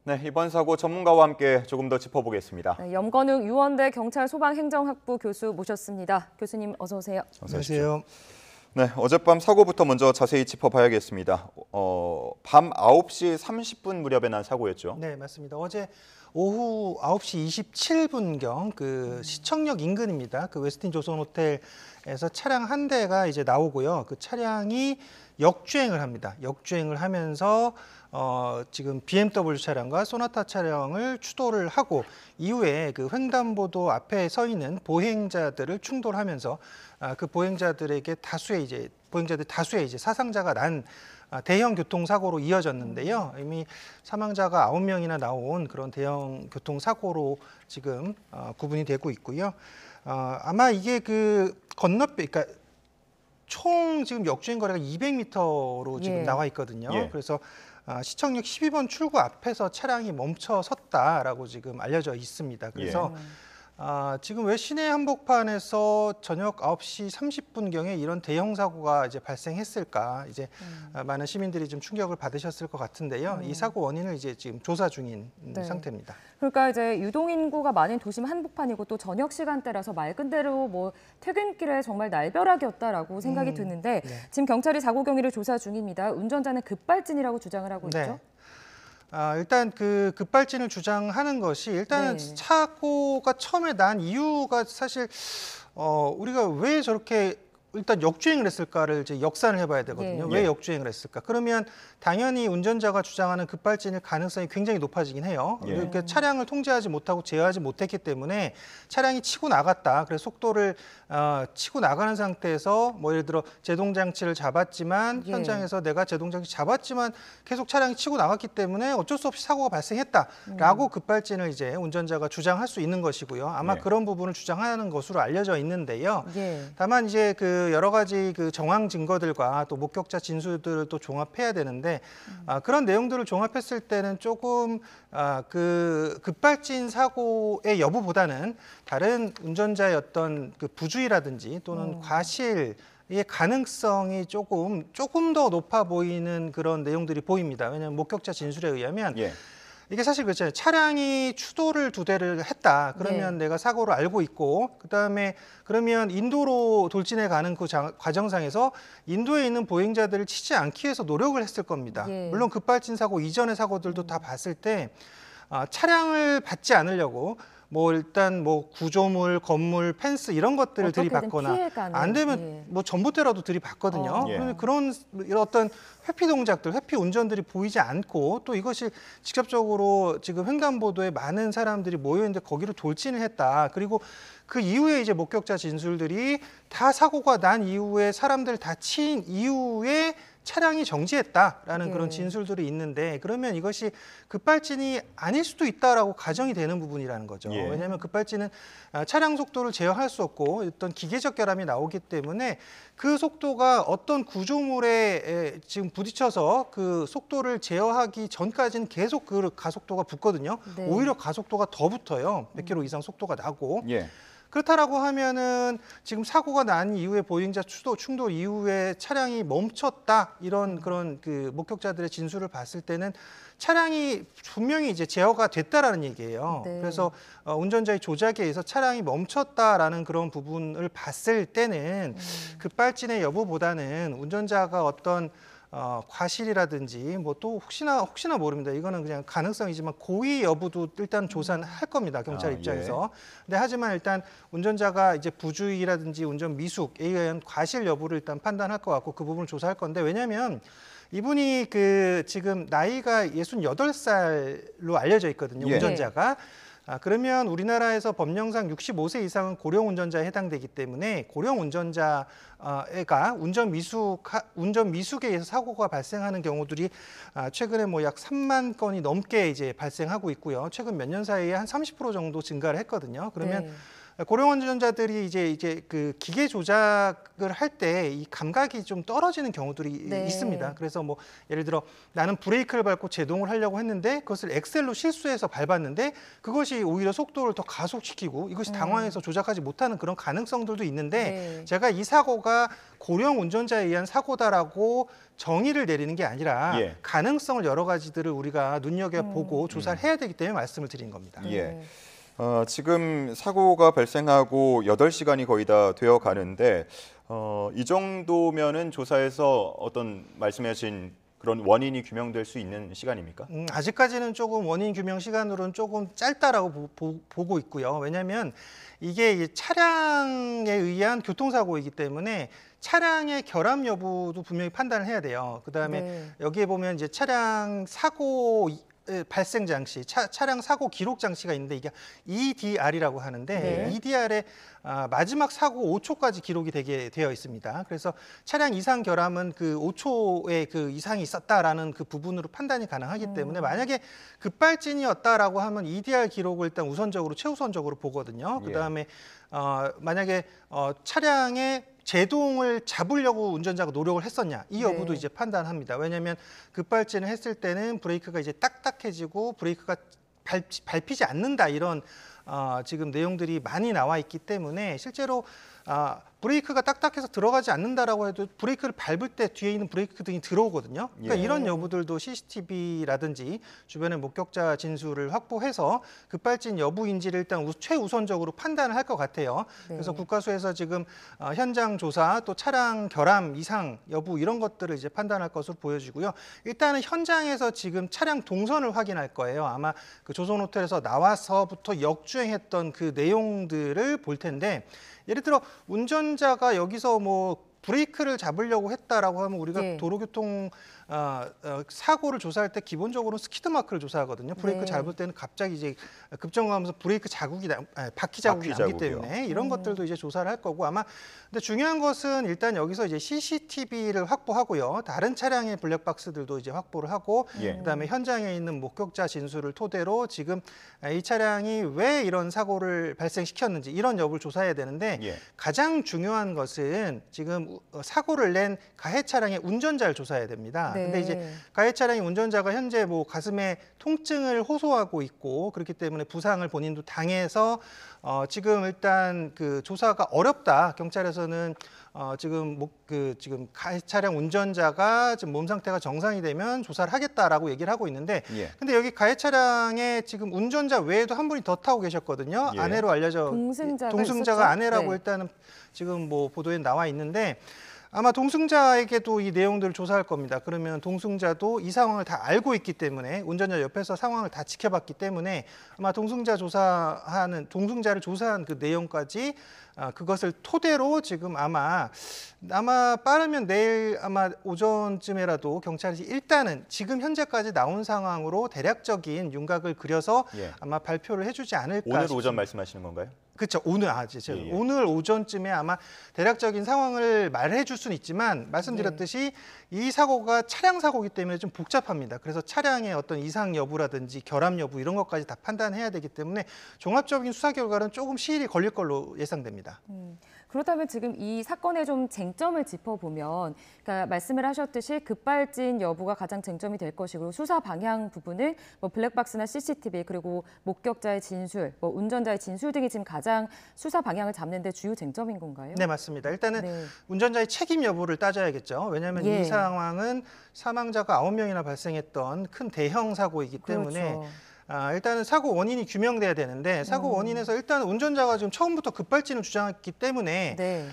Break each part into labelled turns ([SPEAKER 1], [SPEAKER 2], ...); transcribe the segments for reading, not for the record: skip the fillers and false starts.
[SPEAKER 1] 네, 이번 사고 전문가와 함께 조금 더 짚어보겠습니다.
[SPEAKER 2] 네, 염건욱 유원대 경찰 소방행정학부 교수 모셨습니다. 교수님 어서 오세요.
[SPEAKER 1] 안녕하세요. 네, 어젯밤 사고부터 먼저 자세히 짚어봐야겠습니다. 밤 9시 30분 무렵에 난 사고였죠.
[SPEAKER 3] 네, 맞습니다. 어제 오후 9시 27분경 그 시청역 인근입니다. 그 웨스틴 조선 호텔에서 차량 한 대가 이제 나오고요. 그 차량이 역주행을 합니다. 역주행을 하면서 지금 BMW 차량과 소나타 차량을 추돌을 하고 이후에 그 횡단보도 앞에 서 있는 보행자들을 충돌하면서 그 보행자들에게 보행자들 다수의 이제 사상자가 난 대형 교통사고로 이어졌는데요. 이미 사망자가 9명이나 나온 그런 대형 교통사고로 지금 구분이 되고 있고요. 아마 이게 그 그러니까 총 지금 역주행 거리가 200m로 지금 나와 있거든요. 그래서 시청역 12번 출구 앞에서 차량이 멈춰 섰다라고 지금 알려져 있습니다. 그래서 지금 왜 시내 한복판에서 저녁 9시 30분경에 이런 대형 사고가 이제 발생했을까? 이제 많은 시민들이 좀 충격을 받으셨을 것 같은데요. 이 사고 원인을 이제 지금 조사 중인 상태입니다.
[SPEAKER 2] 그러니까 이제 유동인구가 많은 도심 한복판이고 또 저녁 시간대라서 말 그대로 뭐 퇴근길에 정말 날벼락이었다라고 생각이 드는데 지금 경찰이 사고 경위를 조사 중입니다. 운전자는 급발진이라고 주장을 하고 있죠.
[SPEAKER 3] 일단 그 급발진을 주장하는 것이 일단은 사고가 처음에 난 이유가 사실 우리가 왜 저렇게 일단 역주행을 했을까를 이제 역산을 해봐야 되거든요. 왜 역주행을 했을까? 그러면 당연히 운전자가 주장하는 급발진일 가능성이 굉장히 높아지긴 해요. 이렇게 차량을 통제하지 못하고 제어하지 못했기 때문에 차량이 치고 나갔다. 그래서 속도를 치고 나가는 상태에서 뭐 예를 들어 제동장치를 잡았지만 현장에서 내가 제동장치 잡았지만 계속 차량이 치고 나갔기 때문에 어쩔 수 없이 사고가 발생했다라고 급발진을 이제 운전자가 주장할 수 있는 것이고요. 아마 그런 부분을 주장하는 것으로 알려져 있는데요. 다만 이제 그 여러 가지 그 정황 증거들과 또 목격자 진술들을 또 종합해야 되는데 그런 내용들을 종합했을 때는 조금 그 급발진 사고의 여부보다는 다른 운전자의 어떤 그 부주의라든지 또는 과실의 가능성이 조금 더 높아 보이는 그런 내용들이 보입니다. 왜냐하면 목격자 진술에 의하면 이게 사실 그렇잖아요. 차량이 추돌을 2대를 했다. 그러면 내가 사고를 알고 있고 그다음에 그러면 인도로 돌진해 가는 그 과정상에서 인도에 있는 보행자들을 치지 않기 위해서 노력을 했을 겁니다. 물론 급발진 사고 이전의 사고들도 다 봤을 때 차량을 받지 않으려고 뭐 일단 뭐 구조물, 건물, 펜스 이런 것들을 들이받거나 안 되면 뭐 전봇대라도 들이받거든요. 그런 어떤 회피 동작들, 회피 운전들이 보이지 않고 또 이것이 직접적으로 지금 횡단보도에 많은 사람들이 모여 있는데 거기로 돌진을 했다. 그리고 그 이후에 이제 목격자 진술들이 다 사고가 난 이후에 사람들 다 친 이후에 차량이 정지했다라는 그런 진술들이 있는데 그러면 이것이 급발진이 아닐 수도 있다라고 가정이 되는 부분이라는 거죠. 왜냐하면 급발진은 차량 속도를 제어할 수 없고 어떤 기계적 결함이 나오기 때문에 그 속도가 어떤 구조물에 지금 부딪혀서 그 속도를 제어하기 전까지는 계속 그 가속도가 붙거든요. 오히려 가속도가 더 붙어요. 100km 이상 속도가 나고. 그렇다라고 하면은 지금 사고가 난 이후에 보행자 충돌 이후에 차량이 멈췄다 이런 그런 그 목격자들의 진술을 봤을 때는 차량이 분명히 이제 제어가 됐다라는 얘기예요. 그래서 운전자의 조작에 의해서 차량이 멈췄다라는 그런 부분을 봤을 때는 급발진의 여부보다는 운전자가 어떤 과실이라든지 뭐 또 혹시나 모릅니다. 이거는 그냥 가능성이지만 고의 여부도 일단 조사는 할 겁니다. 경찰 입장에서. 근데 하지만 일단 운전자가 이제 부주의라든지 운전 미숙에 의한 과실 여부를 일단 판단할 것 같고 그 부분을 조사할 건데 왜냐하면 이분이 그 지금 나이가 68살로 알려져 있거든요. 운전자가. 그러면 우리나라에서 법령상 65세 이상은 고령 운전자에 해당되기 때문에 고령 운전자가 운전 미숙에 의해서 사고가 발생하는 경우들이 최근에 뭐 약 3만 건이 넘게 이제 발생하고 있고요. 최근 몇 년 사이에 한 30% 정도 증가를 했거든요. 그러면 고령 운전자들이 이제 그 기계 조작을 할 때 이 감각이 좀 떨어지는 경우들이
[SPEAKER 2] 네.
[SPEAKER 3] 있습니다. 그래서 뭐 예를 들어 나는 브레이크를 밟고 제동을 하려고 했는데 그것을 엑셀로 실수해서 밟았는데 그것이 오히려 속도를 더 가속시키고 이것이 당황해서 조작하지 못하는 그런 가능성들도 있는데
[SPEAKER 2] 네.
[SPEAKER 3] 제가 이 사고가 고령 운전자에 의한 사고다라고 정의를 내리는 게 아니라
[SPEAKER 1] 예.
[SPEAKER 3] 가능성을 여러 가지들을 우리가 눈여겨보고 조사를 해야 되기 때문에 말씀을 드린 겁니다.
[SPEAKER 1] 예. 지금 사고가 발생하고 8시간이 거의 다 되어 가는데 이 정도면은 조사에서 어떤 말씀하신 그런 원인이 규명될 수 있는 시간입니까?
[SPEAKER 3] 아직까지는 조금 원인 규명 시간으로는 조금 짧다라고 보고 있고요. 왜냐하면 이게 이 차량에 의한 교통사고이기 때문에 차량의 결함 여부도 분명히 판단을 해야 돼요. 그다음에
[SPEAKER 2] 네.
[SPEAKER 3] 여기에 보면 이제 차량 사고 발생 장치, 차량 사고 기록 장치가 있는데 이게 EDR이라고 하는데
[SPEAKER 2] 네.
[SPEAKER 3] EDR에 마지막 사고 5초까지 기록이 되게 되어 있습니다. 그래서 차량 이상 결함은 그 5초의 그 이상이 있었다라는 그 부분으로 판단이 가능하기 때문에 만약에 급발진이었다라고 하면 EDR 기록을 일단 우선적으로 최우선적으로 보거든요. 그다음에 만약에 차량의 제동을 잡으려고 운전자가 노력을 했었냐 이 여부도
[SPEAKER 2] 네.
[SPEAKER 3] 이제 판단합니다. 왜냐하면 급발진을 했을 때는 브레이크가 이제 딱딱해지고 브레이크가 밟히지 않는다 이런 지금 내용들이 많이 나와 있기 때문에 실제로 브레이크가 딱딱해서 들어가지 않는다라고 해도 브레이크를 밟을 때 뒤에 있는 브레이크 등이 들어오거든요. 그러니까
[SPEAKER 1] 예.
[SPEAKER 3] 이런 여부들도 CCTV라든지 주변의 목격자 진술을 확보해서 급발진 여부인지를 일단 최우선적으로 판단을 할 것 같아요.
[SPEAKER 2] 네.
[SPEAKER 3] 그래서 국과수에서 지금 현장 조사 또 차량 결함 이상 여부 이런 것들을 이제 판단할 것으로 보여지고요. 일단은 현장에서 지금 차량 동선을 확인할 거예요. 아마 그 조선호텔에서 나와서부터 역주행했던 그 내용들을 볼 텐데 예를 들어 운전자가 여기서 뭐 브레이크를 잡으려고 했다라고 하면 우리가
[SPEAKER 2] 예.
[SPEAKER 3] 도로교통 사고를 조사할 때 기본적으로 스키드 마크를 조사하거든요. 브레이크
[SPEAKER 2] 네.
[SPEAKER 3] 잡을 때는 갑자기 이제 급정거하면서 브레이크 자국이 바퀴 자국이
[SPEAKER 1] 바퀴
[SPEAKER 3] 남기
[SPEAKER 1] 자국이요.
[SPEAKER 3] 때문에 이런 것들도 이제 조사를 할 거고 아마 근데 중요한 것은 일단 여기서 이제 CCTV를 확보하고요. 다른 차량의 블랙박스들도 이제 확보를 하고
[SPEAKER 1] 예.
[SPEAKER 3] 그다음에 현장에 있는 목격자 진술을 토대로 지금 이 차량이 왜 이런 사고를 발생시켰는지 이런 여부를 조사해야 되는데
[SPEAKER 1] 예.
[SPEAKER 3] 가장 중요한 것은 지금 사고를 낸 가해 차량의 운전자를 조사해야 됩니다.
[SPEAKER 2] 네.
[SPEAKER 3] 근데 이제 가해 차량의 운전자가 현재 뭐 가슴에 통증을 호소하고 있고 그렇기 때문에 부상을 본인도 당해서 지금 일단 그 조사가 어렵다. 경찰에서는 지금 지금 가해 차량 운전자가 지금 몸 상태가 정상이 되면 조사를 하겠다라고 얘기를 하고 있는데
[SPEAKER 1] 예.
[SPEAKER 3] 근데 여기 가해 차량에 지금 운전자 외에도 한 분이 더 타고 계셨거든요.
[SPEAKER 1] 예.
[SPEAKER 3] 아내로 알려져
[SPEAKER 2] 동승자가
[SPEAKER 3] 동승자가
[SPEAKER 2] 있었죠?
[SPEAKER 3] 아내라고
[SPEAKER 2] 네.
[SPEAKER 3] 일단은 지금 뭐 보도에 나와 있는데 아마 동승자에게도 이 내용들을 조사할 겁니다. 그러면 동승자도 이 상황을 다 알고 있기 때문에 운전자 옆에서 상황을 다 지켜봤기 때문에 아마 동승자를 조사한 그 내용까지 그것을 토대로 지금 아마 빠르면 내일 아마 오전쯤에라도 경찰이 일단은 지금 현재까지 나온 상황으로 대략적인 윤곽을 그려서
[SPEAKER 1] 예.
[SPEAKER 3] 아마 발표를 해주지 않을까
[SPEAKER 1] 오늘
[SPEAKER 3] 싶습니다.
[SPEAKER 1] 오전 말씀하시는 건가요?
[SPEAKER 3] 그렇죠. 오늘
[SPEAKER 1] 예.
[SPEAKER 3] 오늘 오전쯤에 아마 대략적인 상황을 말해줄 수는 있지만 말씀드렸듯이 이 사고가 차량 사고이기 때문에 좀 복잡합니다. 그래서 차량의 어떤 이상 여부라든지 결함 여부 이런 것까지 다 판단해야 되기 때문에 종합적인 수사 결과는 조금 시일이 걸릴 걸로 예상됩니다.
[SPEAKER 2] 그렇다면 지금 이 사건의 좀 쟁점을 짚어보면, 그러니까 말씀을 하셨듯이 급발진 여부가 가장 쟁점이 될 것이고 수사 방향 부분은 뭐 블랙박스나 CCTV 그리고 목격자의 진술, 뭐 운전자의 진술 등이 지금 가장 수사 방향을 잡는 데 주요 쟁점인 건가요?
[SPEAKER 3] 네, 맞습니다. 일단은
[SPEAKER 2] 네.
[SPEAKER 3] 운전자의 책임 여부를 따져야겠죠. 왜냐하면
[SPEAKER 2] 예.
[SPEAKER 3] 이 상황은 사망자가 9명이나 발생했던 큰 대형 사고이기 때문에
[SPEAKER 2] 그렇죠.
[SPEAKER 3] 일단은 사고 원인이 규명돼야 되는데 사고 원인에서 일단 운전자가 지금 처음부터 급발진을 주장했기 때문에
[SPEAKER 2] 네.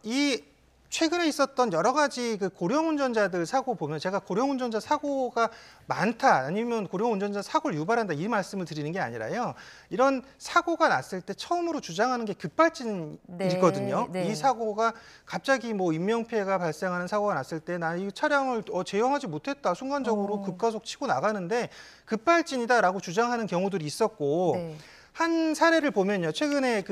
[SPEAKER 3] 이 최근에 있었던 여러 가지 그 고령 운전자들 사고 보면 제가 고령 운전자 사고가 많다 아니면 고령 운전자 사고를 유발한다 이 말씀을 드리는 게 아니라요. 이런 사고가 났을 때 처음으로 주장하는 게 급발진이거든요.
[SPEAKER 2] 네.
[SPEAKER 3] 이 사고가 갑자기 뭐 인명피해가 발생하는 사고가 났을 때 나 이 차량을 제어하지 못했다. 순간적으로 급가속 치고 나가는데 급발진이다라고 주장하는 경우들이 있었고
[SPEAKER 2] 네.
[SPEAKER 3] 한 사례를 보면요. 최근에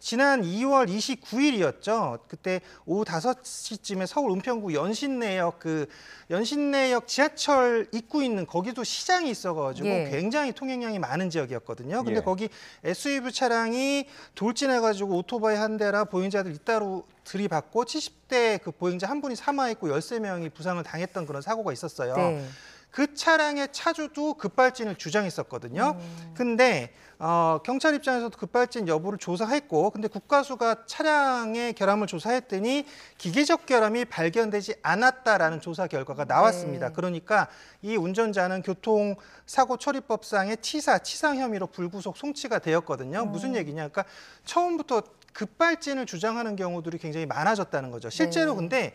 [SPEAKER 3] 지난 2월 29일이었죠. 그때 오후 5시쯤에 서울 은평구 연신내역 지하철 입구 있는 거기도 시장이 있어가지고
[SPEAKER 2] 예.
[SPEAKER 3] 굉장히 통행량이 많은 지역이었거든요. 근데
[SPEAKER 1] 예.
[SPEAKER 3] 거기 SUV 차량이 돌진해가지고 오토바이 한 대라 보행자들 잇따로 들이받고 70대 그 보행자 한 분이 사망했고 13명이 부상을 당했던 그런 사고가 있었어요.
[SPEAKER 2] 네.
[SPEAKER 3] 그 차량의 차주도 급발진을 주장했었거든요. 근데 경찰 입장에서도 급발진 여부를 조사했고, 근데 국가수가 차량의 결함을 조사했더니 기계적 결함이 발견되지 않았다라는 조사 결과가 나왔습니다.
[SPEAKER 2] 네.
[SPEAKER 3] 그러니까 이 운전자는 교통사고처리법상의 치상 혐의로 불구속 송치가 되었거든요. 무슨 얘기냐? 그러니까 처음부터 급발진을 주장하는 경우들이 굉장히 많아졌다는 거죠. 실제로
[SPEAKER 2] 네.
[SPEAKER 3] 근데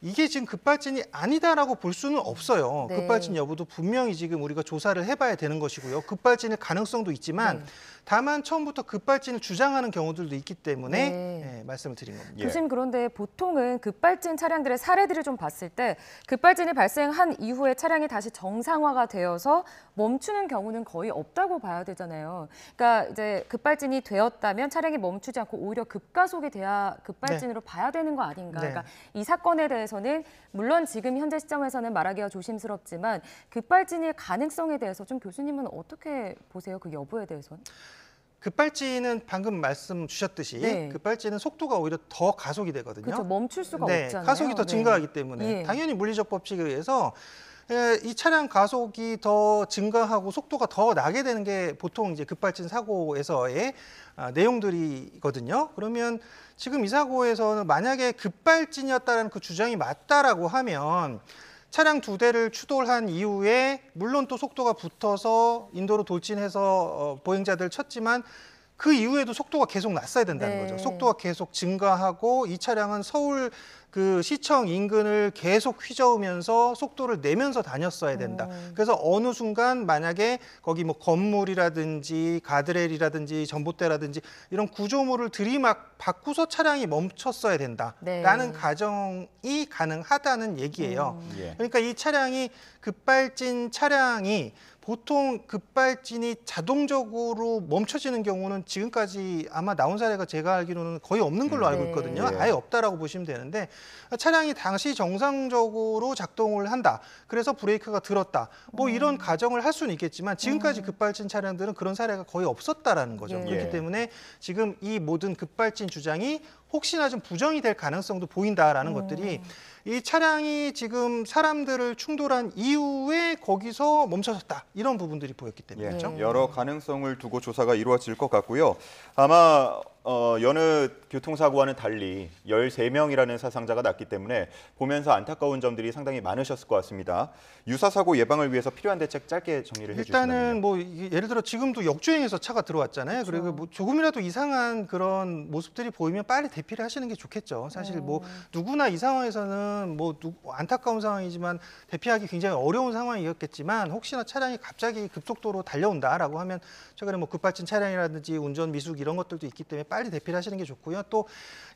[SPEAKER 3] 이게 지금 급발진이 아니다라고 볼 수는 없어요.
[SPEAKER 2] 네.
[SPEAKER 3] 급발진 여부도 분명히 지금 우리가 조사를 해봐야 되는 것이고요. 급발진의 가능성도 있지만
[SPEAKER 2] 네.
[SPEAKER 3] 다만 처음부터 급발진을 주장하는 경우들도 있기 때문에
[SPEAKER 2] 네.
[SPEAKER 3] 말씀을 드린 겁니다.
[SPEAKER 1] 예.
[SPEAKER 2] 교수님, 그런데 보통은 급발진 차량들의 사례들을 좀 봤을 때 급발진이 발생한 이후에 차량이 다시 정상화가 되어서 멈추는 경우는 거의 없다고 봐야 되잖아요. 그러니까 이제 급발진이 되었다면 차량이 멈추지 않고 오히려 급가속이 돼야 급발진으로 봐야 되는 거 아닌가.
[SPEAKER 3] 네.
[SPEAKER 2] 그러니까 이 사건에 대해서는 물론 지금 현재 시점에서는 말하기가 조심스럽지만 급발진의 가능성에 대해서 좀 교수님은 어떻게 보세요? 그 여부에 대해서는?
[SPEAKER 3] 급발진은 방금 말씀 주셨듯이
[SPEAKER 2] 네.
[SPEAKER 3] 급발진은 속도가 오히려 더 가속이 되거든요.
[SPEAKER 2] 그렇죠. 멈출 수가
[SPEAKER 3] 네,
[SPEAKER 2] 없잖아요.
[SPEAKER 3] 가속이 더
[SPEAKER 2] 네.
[SPEAKER 3] 증가하기 때문에
[SPEAKER 2] 예.
[SPEAKER 3] 당연히 물리적 법칙에 의해서 이 차량 가속이 더 증가하고 속도가 더 나게 되는 게 보통 이제 급발진 사고에서의 내용들이거든요. 그러면 지금 이 사고에서는 만약에 급발진이었다는 그 주장이 맞다라고 하면 차량 2대를 추돌한 이후에 물론 또 속도가 붙어서 인도로 돌진해서 보행자들 쳤지만 그 이후에도 속도가 계속 났어야 된다는
[SPEAKER 2] 네.
[SPEAKER 3] 거죠. 속도가 계속 증가하고 이 차량은 서울 그 시청 인근을 계속 휘저으면서 속도를 내면서 다녔어야 된다. 그래서 어느 순간 만약에 거기 뭐 건물이라든지 가드레일이라든지 전봇대라든지 이런 구조물을 들이막 받고서 차량이 멈췄어야 된다라는
[SPEAKER 2] 네.
[SPEAKER 3] 가정이 가능하다는 얘기예요.
[SPEAKER 1] 예.
[SPEAKER 3] 그러니까 이 차량이 급발진 차량이 보통 급발진이 자동적으로 멈춰지는 경우는 지금까지 아마 나온 사례가 제가 알기로는 거의 없는 걸로 알고
[SPEAKER 2] 네.
[SPEAKER 3] 있거든요.
[SPEAKER 1] 네.
[SPEAKER 3] 아예 없다라고 보시면 되는데 차량이 당시 정상적으로 작동을 한다. 그래서 브레이크가 들었다. 뭐 이런 가정을 할 수는 있겠지만 지금까지 급발진 차량들은 그런 사례가 거의 없었다라는 거죠.
[SPEAKER 2] 예.
[SPEAKER 3] 그렇기
[SPEAKER 1] 예.
[SPEAKER 3] 때문에 지금 이 모든 급발진 주장이 혹시나 좀 부정이 될 가능성도 보인다라는 것들이 이 차량이 지금 사람들을 충돌한 이후에 거기서 멈춰섰다. 이런 부분들이 보였기
[SPEAKER 1] 예,
[SPEAKER 3] 때문이죠.
[SPEAKER 1] 여러 가능성을 두고 조사가 이루어질 것 같고요. 아마 여느 교통사고와는 달리 13명이라는 사상자가 났기 때문에 보면서 안타까운 점들이 상당히 많으셨을 것 같습니다. 유사사고 예방을 위해서 필요한 대책 짧게 정리를 해주시면요.
[SPEAKER 3] 일단은 뭐 예를 들어 지금도 역주행해서 차가 들어왔잖아요.
[SPEAKER 2] 그렇죠.
[SPEAKER 3] 그리고 뭐 조금이라도 이상한 그런 모습들이 보이면 빨리 대피를 하시는 게 좋겠죠. 사실 뭐 누구나 이 상황에서는 뭐 안타까운 상황이지만 대피하기 굉장히 어려운 상황이었겠지만 혹시나 차량이 갑자기 급속도로 달려온다라고 하면 최근에 뭐 급발진 차량이라든지 운전 미숙 이런 것들도 있기 때문에 빨리 대피를 하시는 게 좋고요. 또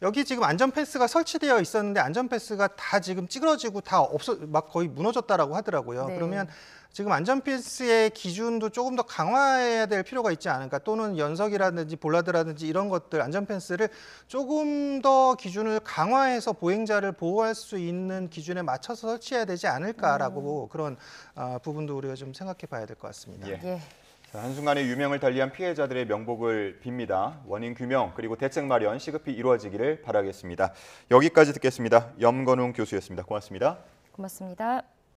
[SPEAKER 3] 여기 지금 안전 펜스가 설치되어 있었는데 안전 펜스가 다 지금 찌그러지고 다 막 거의 무너졌다라고 하더라고요.
[SPEAKER 2] 네.
[SPEAKER 3] 그러면 지금 안전 펜스의 기준도 조금 더 강화해야 될 필요가 있지 않을까, 또는 연석이라든지 볼라드라든지 이런 것들 안전 펜스를 조금 더 기준을 강화해서 보행자를 보호할 수 있는 기준에 맞춰서 설치해야 되지 않을까라고 그런 부분도 우리가 좀 생각해 봐야 될 것 같습니다.
[SPEAKER 1] 예.
[SPEAKER 2] 예.
[SPEAKER 1] 자, 한순간에 유명을 달리한 피해자들의 명복을 빕니다. 원인 규명 그리고 대책 마련 시급히 이루어지기를 바라겠습니다. 여기까지 듣겠습니다. 염건웅 교수였습니다. 고맙습니다.
[SPEAKER 2] 고맙습니다.